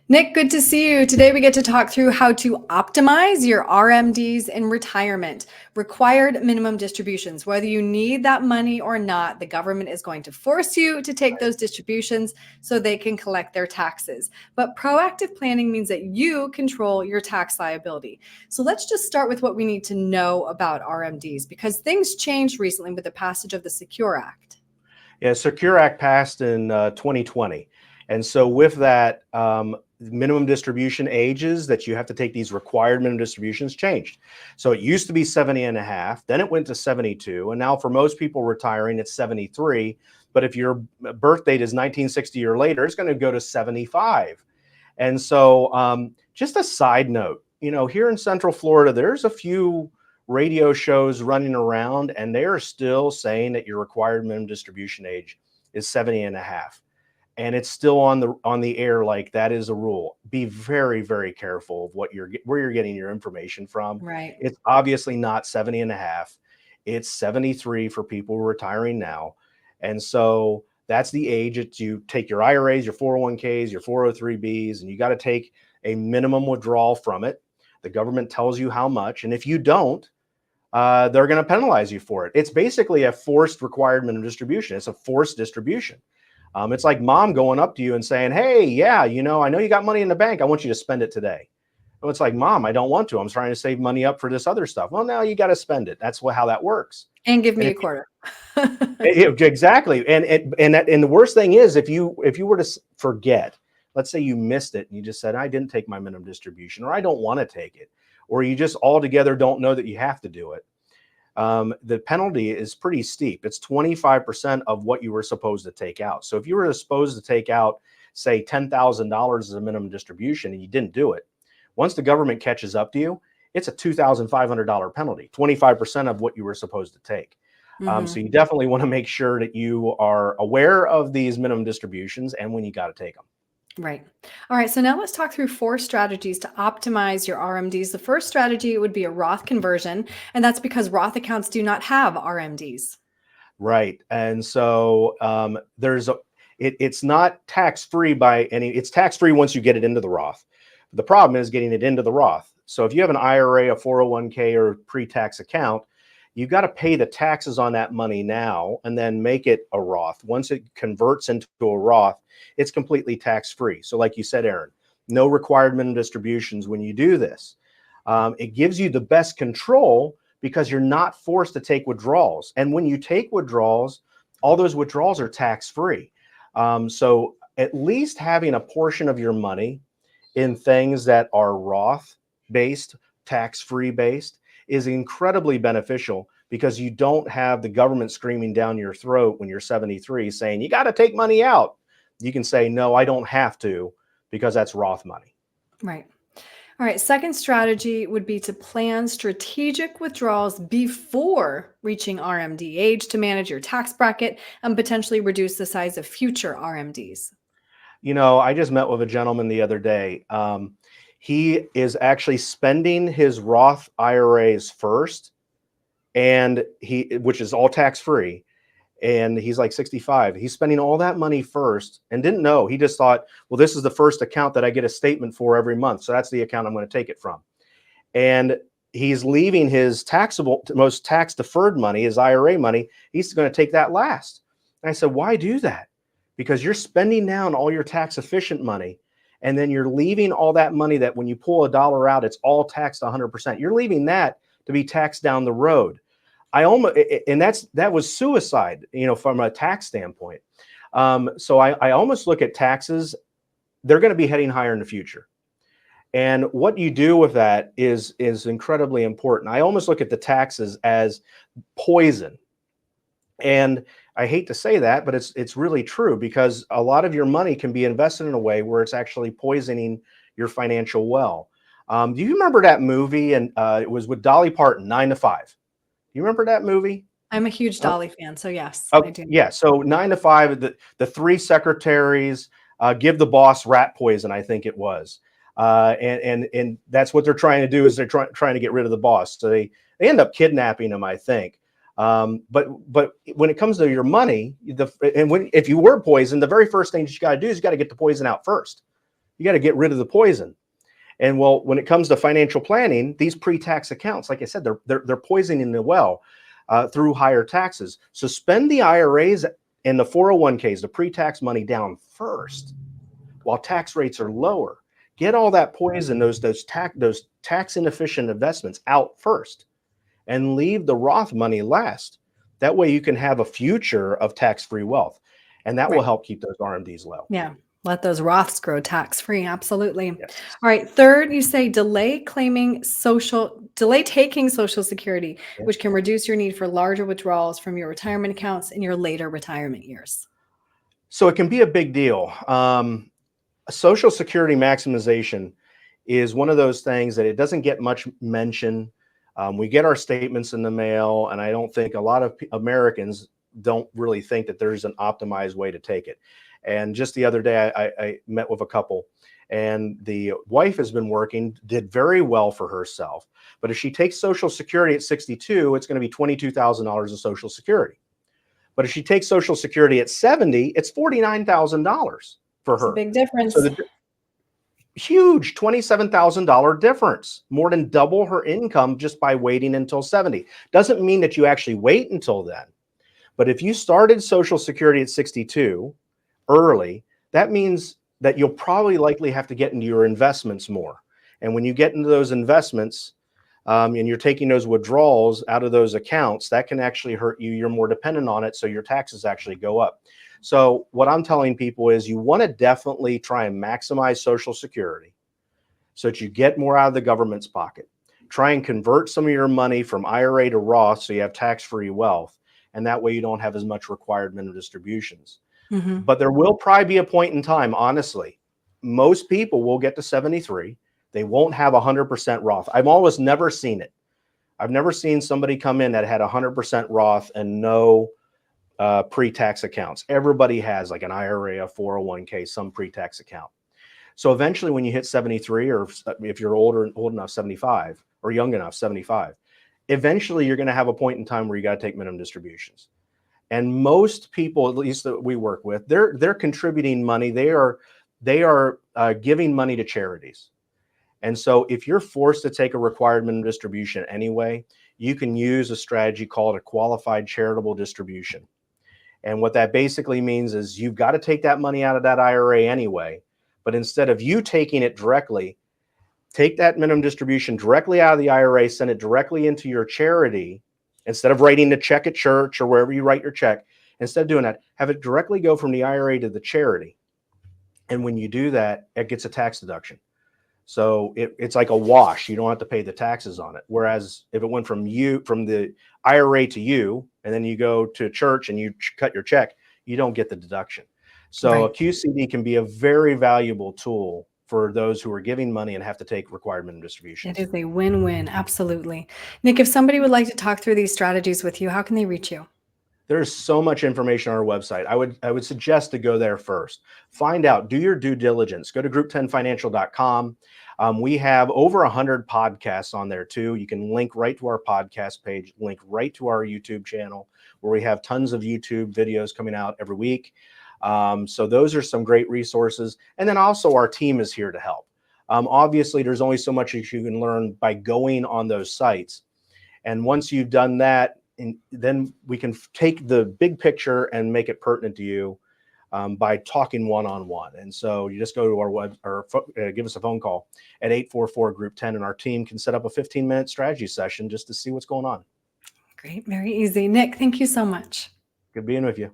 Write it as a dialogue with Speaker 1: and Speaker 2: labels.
Speaker 1: Nick, good to see you. Today we get to talk through how to optimize your RMDs in retirement, required minimum distributions. Whether you need that money or not, the government is going to force you to take those distributions so they can collect their taxes. But proactive planning means that you control your tax liability. So let's just start with what we need to know about RMDs because things changed recently with the passage of the Secure Act.
Speaker 2: Yeah, Secure Act passed in 2020. And so with that, minimum distribution ages that you have to take these required minimum distributions changed. So it used to be 70 and a half, then it went to 72. And now for most people retiring, it's 73. But if your birth date is 1960 or later, it's going to go to 75. And so just a side note, here in Central Florida, there's a few radio shows running around and they are still saying that your required minimum distribution age is 70 and a half. And it's still on the air like that is a rule. Be very, very careful of where you're getting your information from.
Speaker 1: Right.
Speaker 2: It's obviously not 70 and a half. It's 73 for people retiring now. And so that's the age that you take your IRAs, your 401ks, your 403bs, and you got to take a minimum withdrawal from it. The government tells you how much. And if you don't, they're going to penalize you for it. It's basically a forced required minimum distribution. It's a forced distribution. It's like mom going up to you and saying, hey, yeah, I know you got money in the bank. I want you to spend it today. Well, it's like, mom, I don't want to. I'm trying to save money up for this other stuff. Well, now you got to spend it. That's how that works.
Speaker 1: And give me a quarter.
Speaker 2: Exactly. And the worst thing is if you were to forget, let's say you missed it and you just said, I didn't take my minimum distribution, or I don't want to take it, or you just altogether don't know that you have to do it. The penalty is pretty steep. It's 25% of what you were supposed to take out. So if you were supposed to take out, say, $10,000 as a minimum distribution and you didn't do it, once the government catches up to you, it's a $2,500 penalty, 25% of what you were supposed to take. So you definitely want to make sure that you are aware of these minimum distributions and when you got to take them.
Speaker 1: Right. All right. So now let's talk through 4 strategies to optimize your RMDs. The first strategy would be a Roth conversion, and that's because Roth accounts do not have RMDs.
Speaker 2: Right. And so it's not tax-free it's tax-free once you get it into the Roth. The problem is getting it into the Roth. So if you have an IRA, a 401k, or pre-tax account, you've got to pay the taxes on that money now and then make it a Roth. Once it converts into a Roth, it's completely tax-free. So like you said, Aaron, no required minimum distributions when you do this. It gives you the best control because you're not forced to take withdrawals. And when you take withdrawals, all those withdrawals are tax-free. So at least having a portion of your money in things that are Roth-based, tax-free based, is incredibly beneficial because you don't have the government screaming down your throat when you're 73 saying, you got to take money out. You can say, no, I don't have to, because that's Roth money.
Speaker 1: Right. All right. Second strategy would be to plan strategic withdrawals before reaching RMD age to manage your tax bracket and potentially reduce the size of future RMDs.
Speaker 2: I just met with a gentleman the other day. He is actually spending his Roth IRAs first, which is all tax-free. And he's like 65. He's spending all that money first and didn't know. He just thought, well, this is the first account that I get a statement for every month. So that's the account I'm going to take it from. And he's leaving his most tax deferred money, his IRA money. He's going to take that last. And I said, why do that? Because you're spending down all your tax efficient money. And then you're leaving all that money that when you pull a dollar out, it's all taxed 100%. You're leaving that to be taxed down the road. That was suicide, from a tax standpoint. So I almost look at taxes, they're going to be heading higher in the future. And what you do with that is incredibly important. I almost look at the taxes as poison. And I hate to say that, but it's really true, because a lot of your money can be invested in a way where it's actually poisoning your financial well. Do you remember that movie? And it was with Dolly Parton, 9 to 5. You remember that movie?
Speaker 1: I'm a huge Dolly fan, so yes,
Speaker 2: I
Speaker 1: do.
Speaker 2: Yeah, so 9 to 5, the 3 secretaries give the boss rat poison, I think it was. And that's what they're trying to do, is they're trying to get rid of the boss. So they end up kidnapping him, I think. But when it comes to your money, if you were poisoned, the very first thing you got to do is you got to get the poison out first. You got to get rid of the poison. And well, when it comes to financial planning, these pre-tax accounts, like I said, they're poisoning the well through higher taxes. So spend the IRAs and the 401ks, the pre-tax money down first, while tax rates are lower. Get all that poison, those tax inefficient investments out first, and leave the Roth money last. That way you can have a future of tax-free wealth, and that will help keep those RMDs low.
Speaker 1: Yeah. Let those Roths grow tax-free. Absolutely.
Speaker 2: Yes.
Speaker 1: All right. Third, you say delay taking Social Security, which can reduce your need for larger withdrawals from your retirement accounts in your later retirement years.
Speaker 2: So it can be a big deal. Social Security maximization is one of those things that it doesn't get much mention. We get our statements in the mail, and I don't think a lot of Americans don't really think that there's an optimized way to take it. And just the other day, I met with a couple, and the wife has been working, did very well for herself. But if she takes Social Security at 62, it's going to be $22,000 of Social Security. But if she takes Social Security at 70, it's $49,000 for her.
Speaker 1: It's a big difference.
Speaker 2: So the huge $27,000 difference, more than double her income just by waiting until 70. Doesn't mean that you actually wait until then. But if you started Social Security at 62 early, that means that you'll probably likely have to get into your investments more. And when you get into those investments and you're taking those withdrawals out of those accounts, that can actually hurt you. You're more dependent on it, so your taxes actually go up. So what I'm telling people is you want to definitely try and maximize Social Security so that you get more out of the government's pocket. Try and convert some of your money from IRA to Roth so you have tax-free wealth, and that way you don't have as much required minimum distributions. But there will probably be a point in time, honestly, most people will get to 73. They won't have 100% Roth. I've almost never seen it. I've never seen somebody come in that had 100% Roth and no pre-tax accounts. Everybody has like an IRA, a 401k, some pre-tax account. So eventually when you hit 73, or if you're old enough, 75, or young enough, 75, eventually you're going to have a point in time where you got to take minimum distributions. And most people, at least that we work with, they're contributing money. They are giving money to charities. And so if you're forced to take a required minimum distribution anyway, you can use a strategy called a qualified charitable distribution. And what that basically means is you've got to take that money out of that IRA anyway, but instead of you taking it directly, take that minimum distribution directly out of the IRA, send it directly into your charity. Instead of writing the check at church or wherever you write your check, instead of doing that, have it directly go from the IRA to the charity. And when you do that, it gets a tax deduction. So it's like a wash. You don't have to pay the taxes on it. Whereas if it went from the IRA to you, and then you go to church and you cut your check, you don't get the deduction. So a QCD can be a very valuable tool for those who are giving money and have to take required minimum distributions.
Speaker 1: It is a win-win. Absolutely. Nick, if somebody would like to talk through these strategies with you, how can they reach you?
Speaker 2: There's so much information on our website. I would suggest to go there first. Find out, do your due diligence. Go to group10financial.com. We have over 100 podcasts on there too. You can link right to our podcast page, link right to our YouTube channel, where we have tons of YouTube videos coming out every week. So those are some great resources. And then also our team is here to help. Obviously, there's only so much that you can learn by going on those sites. And once you've done that, then we can take the big picture and make it pertinent to you by talking one-on-one. And so you just go to our web or give us a phone call at 844-GROUP-10, and our team can set up a 15-minute strategy session just to see what's going on.
Speaker 1: Great. Very easy. Nick, thank you so much.
Speaker 2: Good being with you.